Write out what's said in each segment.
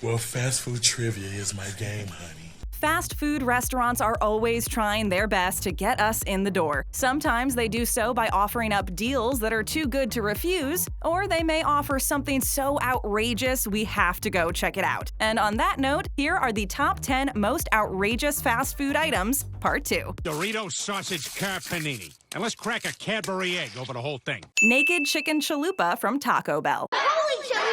Well, fast food trivia is my game, honey. Fast food restaurants are always trying their best to get us in the door. Sometimes they do so by offering up deals that are too good to refuse, or they may offer something so outrageous we have to go check it out. And on that note, here are the top 10 most outrageous fast food items, part 2. Doritos sausage car panini. And let's crack a Cadbury egg over the whole thing. Naked chicken chalupa from Taco Bell. Holy chalupas!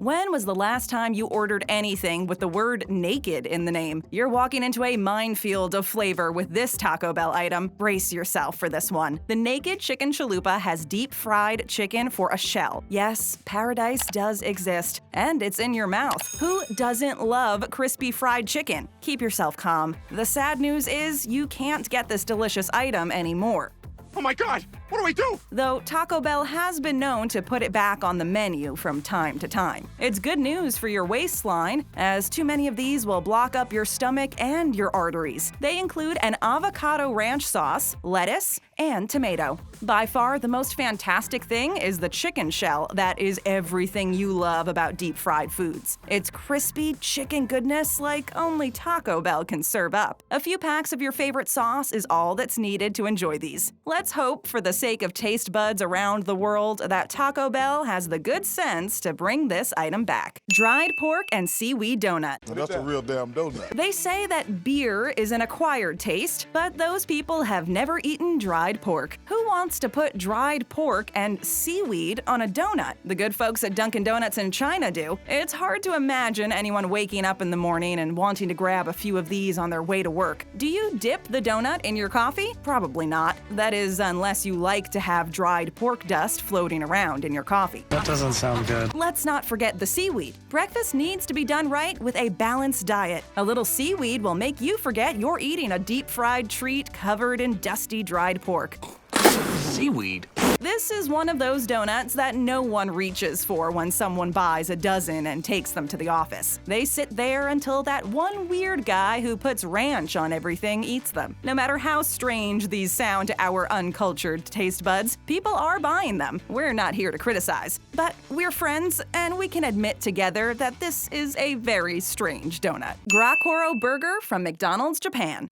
When was the last time you ordered anything with the word naked in the name? You're walking into a minefield of flavor with this Taco Bell item. Brace yourself for this one. The naked chicken chalupa has deep-fried chicken for a shell. Yes, paradise does exist, and it's in your mouth. Who doesn't love crispy fried chicken? Keep yourself calm. The sad news is you can't get this delicious item anymore. Oh my God! What do we do? Though Taco Bell has been known to put it back on the menu from time to time. It's good news for your waistline, as too many of these will block up your stomach and your arteries. They include an avocado ranch sauce, lettuce, and tomato. By far, the most fantastic thing is the chicken shell that is everything you love about deep-fried foods. It's crispy chicken goodness like only Taco Bell can serve up. A few packs of your favorite sauce is all that's needed to enjoy these. Let's hope, for the sake of taste buds around the world, that Taco Bell has the good sense to bring this item back. Dried pork and seaweed donut. That's a real damn donut. They say that beer is an acquired taste, but those people have never eaten dried pork. Who wants to put dried pork and seaweed on a donut? The good folks at Dunkin' Donuts in China do. It's hard to imagine anyone waking up in the morning and wanting to grab a few of these on their way to work. Do you dip the donut in your coffee? Probably not. That is, unless you like to have dried pork dust floating around in your coffee. That doesn't sound good. Let's not forget the seaweed. Breakfast needs to be done right with a balanced diet. A little seaweed will make you forget you're eating a deep-fried treat covered in dusty dried pork. Seaweed? This is one of those donuts that no one reaches for when someone buys a dozen and takes them to the office. They sit there until that one weird guy who puts ranch on everything eats them. No matter how strange these sound to our uncultured taste buds, people are buying them. We're not here to criticize. But we're friends, and we can admit together that this is a very strange donut. Gracoro burger from McDonald's, Japan.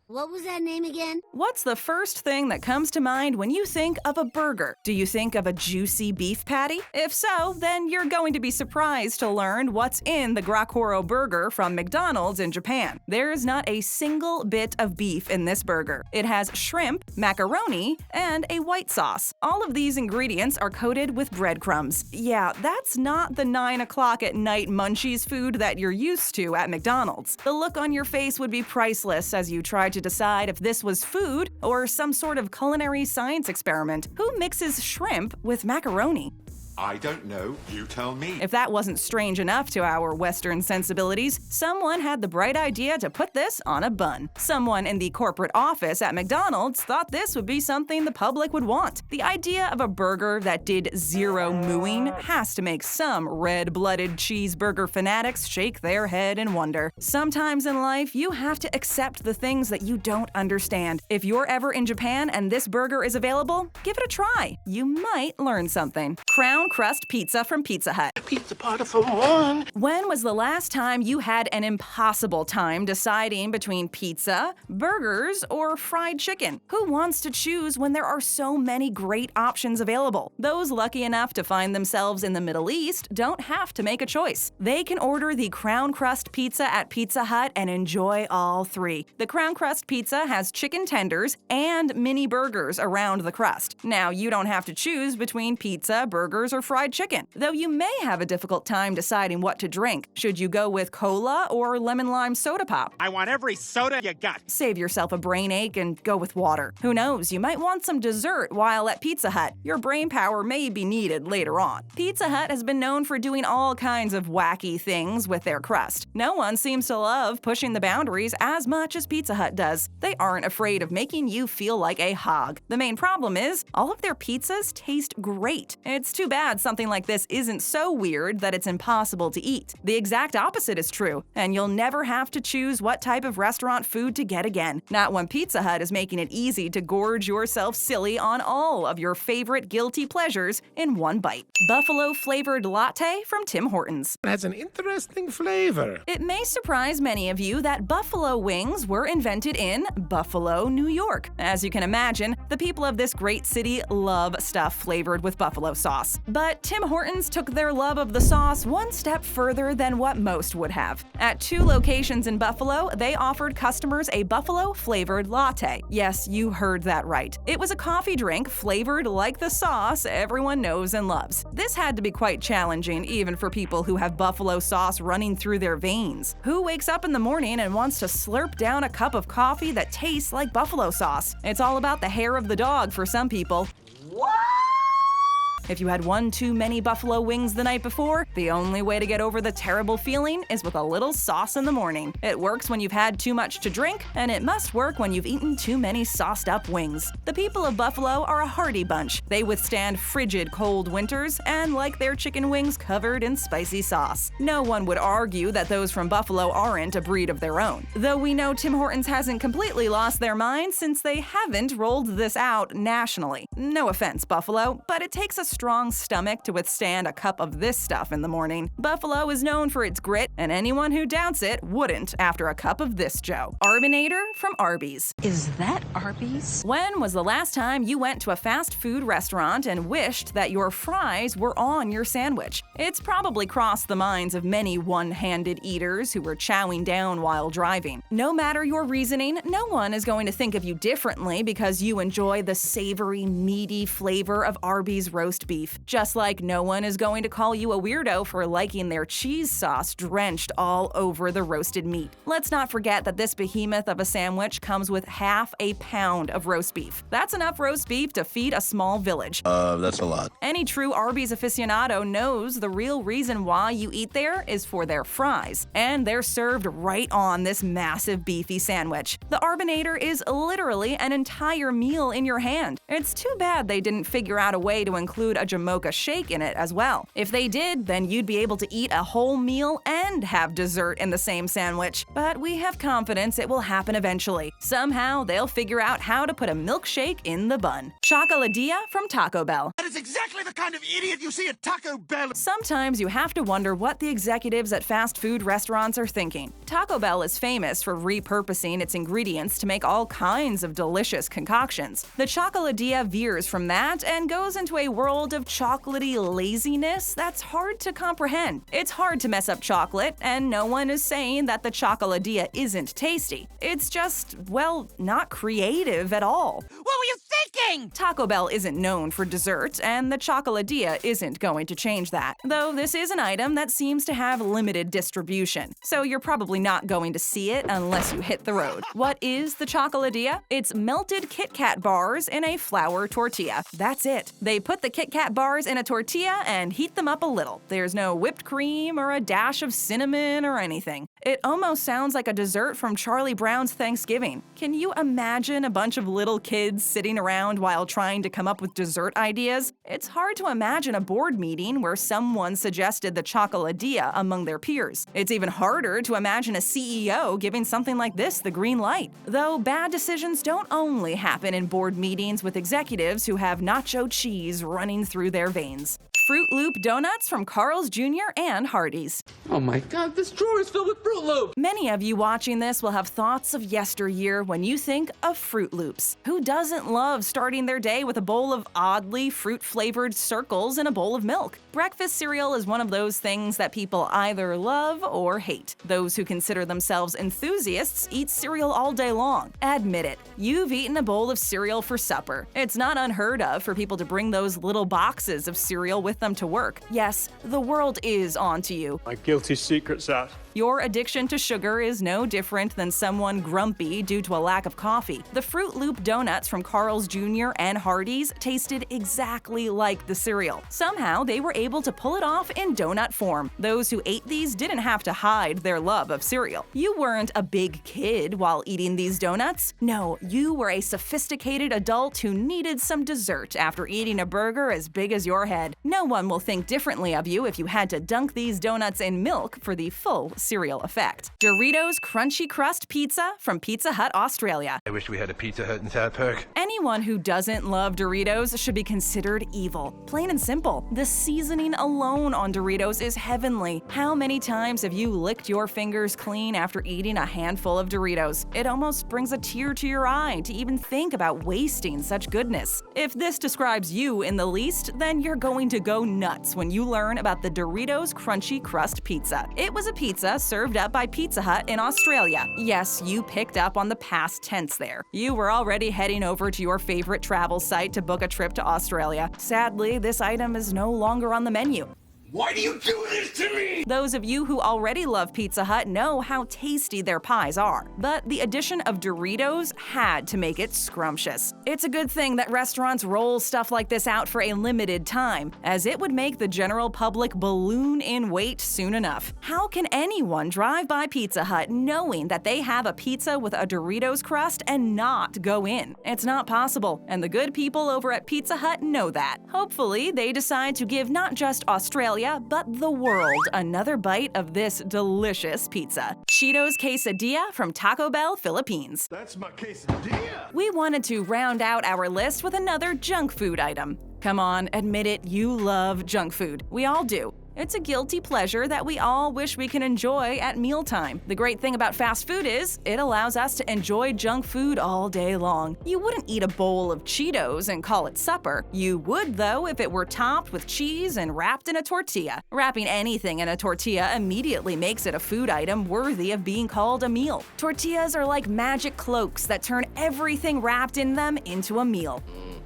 What was that name again? What's the first thing that comes to mind when you think of a burger? Do you think of a juicy beef patty? If so, then you're going to be surprised to learn what's in the Gracoro burger from McDonald's in Japan. There is not a single bit of beef in this burger. It has shrimp, macaroni, and a white sauce. All of these ingredients are coated with breadcrumbs. Yeah, that's not the 9 o'clock at night munchies food that you're used to at McDonald's. The look on your face would be priceless as you try to decide if this was food or some sort of culinary science experiment. Who mixes shrimp with macaroni? I don't know, you tell me. If that wasn't strange enough to our Western sensibilities, someone had the bright idea to put this on a bun. Someone in the corporate office at McDonald's thought this would be something the public would want. The idea of a burger that did zero mooing has to make some red-blooded cheeseburger fanatics shake their head in wonder. Sometimes in life, you have to accept the things that you don't understand. If you're ever in Japan and this burger is available, give it a try. You might learn something. Crown Crust pizza from Pizza Hut. Pizza party for one. When was the last time you had an impossible time deciding between pizza, burgers, or fried chicken? Who wants to choose when there are so many great options available? Those lucky enough to find themselves in the Middle East don't have to make a choice. They can order the Crown Crust pizza at Pizza Hut and enjoy all three. The Crown Crust pizza has chicken tenders and mini burgers around the crust. Now, you don't have to choose between pizza, burgers, or fried chicken, though you may have a difficult time deciding what to drink. Should you go with cola or lemon lime soda pop? I want every soda you got. Save yourself a brain ache and go with water. Who knows, you might want some dessert while at Pizza Hut. Your brain power may be needed later on. Pizza Hut has been known for doing all kinds of wacky things with their crust. No one seems to love pushing the boundaries as much as Pizza Hut does. They aren't afraid of making you feel like a hog. The main problem is, all of their pizzas taste great. It's too bad bad something like this isn't so weird that it's impossible to eat. The exact opposite is true, and you'll never have to choose what type of restaurant food to get again. Not when Pizza Hut is making it easy to gorge yourself silly on all of your favorite guilty pleasures in one bite. Buffalo-flavored latte from Tim Hortons. It has an interesting flavor. It may surprise many of you that buffalo wings were invented in Buffalo, New York. As you can imagine, the people of this great city love stuff flavored with buffalo sauce. But Tim Hortons took their love of the sauce one step further than what most would have. At 2 locations in Buffalo, they offered customers a buffalo-flavored latte. Yes, you heard that right. It was a coffee drink flavored like the sauce everyone knows and loves. This had to be quite challenging even for people who have buffalo sauce running through their veins. Who wakes up in the morning and wants to slurp down a cup of coffee that tastes like buffalo sauce? It's all about the hair of the dog for some people. If you had one too many buffalo wings the night before, the only way to get over the terrible feeling is with a little sauce in the morning. It works when you've had too much to drink, and it must work when you've eaten too many sauced-up wings. The people of Buffalo are a hardy bunch. They withstand frigid cold winters and like their chicken wings covered in spicy sauce. No one would argue that those from Buffalo aren't a breed of their own. Though we know Tim Hortons hasn't completely lost their mind since they haven't rolled this out nationally. No offense, Buffalo, but it takes a strong stomach to withstand a cup of this stuff in the morning. Buffalo is known for its grit, and anyone who doubts it wouldn't after a cup of this Joe. Arbynator from Arby's. Is that Arby's? When was the last time you went to a fast food restaurant and wished that your fries were on your sandwich? It's probably crossed the minds of many one-handed eaters who were chowing down while driving. No matter your reasoning, no one is going to think of you differently because you enjoy the savory, meaty flavor of Arby's roast beef. Just like no one is going to call you a weirdo for liking their cheese sauce drenched all over the roasted meat. Let's not forget that this behemoth of a sandwich comes with half a pound of roast beef. That's enough roast beef to feed a small village. That's a lot. Any true Arby's aficionado knows the real reason why you eat there is for their fries, and they're served right on this massive beefy sandwich. The Arbynator is literally an entire meal in your hand. It's too bad they didn't figure out a way to include a Jamocha shake in it as well. If they did, then you'd be able to eat a whole meal and have dessert in the same sandwich. But we have confidence it will happen eventually. Somehow, they'll figure out how to put a milkshake in the bun. Chocoladilla from Taco Bell. That is exactly the kind of idiot you see at Taco Bell. Sometimes you have to wonder what the executives at fast food restaurants are thinking. Taco Bell is famous for repurposing its ingredients to make all kinds of delicious concoctions. The Chocoladilla veers from that and goes into a world of chocolatey laziness that's hard to comprehend. It's hard to mess up chocolate, and no one is saying that the Chocoladilla isn't tasty. It's just, well, not creative at all. What were you thinking? Taco Bell isn't known for dessert, and the Chocoladilla isn't going to change that. Though this is an item that seems to have limited distribution, so you're probably not going to see it unless you hit the road. What is the Chocoladilla? It's melted Kit Kat bars in a flour tortilla. That's it. They put the Kit Kat bars in a tortilla and heat them up a little. There's no whipped cream or a dash of cinnamon or anything. It almost sounds like a dessert from Charlie Brown's Thanksgiving. Can you imagine a bunch of little kids sitting around while trying to come up with dessert ideas? It's hard to imagine a board meeting where someone suggested the Chocoladilla among their peers. It's even harder to imagine a CEO giving something like this the green light. Though bad decisions don't only happen in board meetings with executives who have nacho cheese running through their veins. Froot Loop donuts from Carl's Jr. and Hardees. Oh my god, this drawer is filled with Fruit Loops! Many of you watching this will have thoughts of yesteryear when you think of Froot Loops. Who doesn't love starting their day with a bowl of oddly fruit-flavored circles and a bowl of milk? Breakfast cereal is one of those things that people either love or hate. Those who consider themselves enthusiasts eat cereal all day long. Admit it, you've eaten a bowl of cereal for supper. It's not unheard of for people to bring those little boxes of cereal with them to work. Yes, the world is onto you. My guilty secret's out. Your addiction to sugar is no different than someone grumpy due to a lack of coffee. The Froot Loop donuts from Carl's Jr. and Hardees tasted exactly like the cereal. Somehow, they were able to pull it off in donut form. Those who ate these didn't have to hide their love of cereal. You weren't a big kid while eating these donuts. No, you were a sophisticated adult who needed some dessert after eating a burger as big as your head. No one will think differently of you if you had to dunk these donuts in milk for the full cereal effect. Doritos Crunchy Crust Pizza from Pizza Hut, Australia. I wish we had a Pizza Hut in South Park. Anyone who doesn't love Doritos should be considered evil. Plain and simple. The seasoning alone on Doritos is heavenly. How many times have you licked your fingers clean after eating a handful of Doritos? It almost brings a tear to your eye to even think about wasting such goodness. If this describes you in the least, then you're going to go nuts when you learn about the Doritos Crunchy Crust Pizza. It was a pizza served up by Pizza Hut in Australia. Yes, you picked up on the past tense there. You were already heading over to your favorite travel site to book a trip to Australia. Sadly, this item is no longer on the menu. Why do you do this to me? Those of you who already love Pizza Hut know how tasty their pies are, but the addition of Doritos had to make it scrumptious. It's a good thing that restaurants roll stuff like this out for a limited time, as it would make the general public balloon in weight soon enough. How can anyone drive by Pizza Hut knowing that they have a pizza with a Doritos crust and not go in? It's not possible, and the good people over at Pizza Hut know that. Hopefully, they decide to give not just Australia, but the world another bite of this delicious pizza. Cheetos Quesadilla from Taco Bell, Philippines. That's my quesadilla. We wanted to round out our list with another junk food item. Come on, admit it, you love junk food. We all do. It's a guilty pleasure that we all wish we can enjoy at mealtime. The great thing about fast food is it allows us to enjoy junk food all day long. You wouldn't eat a bowl of Cheetos and call it supper. You would, though, if it were topped with cheese and wrapped in a tortilla. Wrapping anything in a tortilla immediately makes it a food item worthy of being called a meal. Tortillas are like magic cloaks that turn everything wrapped in them into a meal.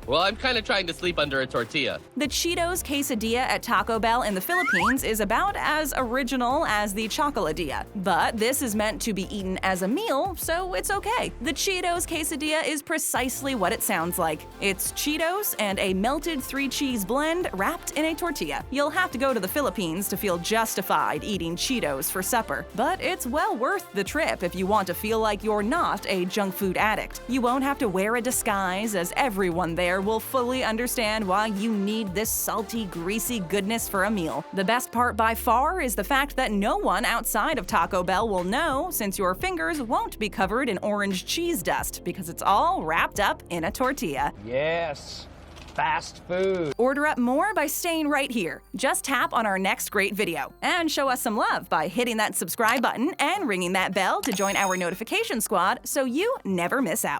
Well, I'm kind of trying to sleep under a tortilla. The Cheetos Quesadilla at Taco Bell in the Philippines is about as original as the Chocoladilla, but this is meant to be eaten as a meal, so it's okay. The Cheetos Quesadilla is precisely what it sounds like. It's Cheetos and a melted 3-cheese blend wrapped in a tortilla. You'll have to go to the Philippines to feel justified eating Cheetos for supper, but it's well worth the trip if you want to feel like you're not a junk food addict. You won't have to wear a disguise, as everyone there will fully understand why you need this salty, greasy goodness for a meal. The best part by far is the fact that no one outside of Taco Bell will know, since your fingers won't be covered in orange cheese dust because it's all wrapped up in a tortilla. Yes, fast food. Order up more by staying right here. Just tap on our next great video. And show us some love by hitting that subscribe button and ringing that bell to join our notification squad so you never miss out.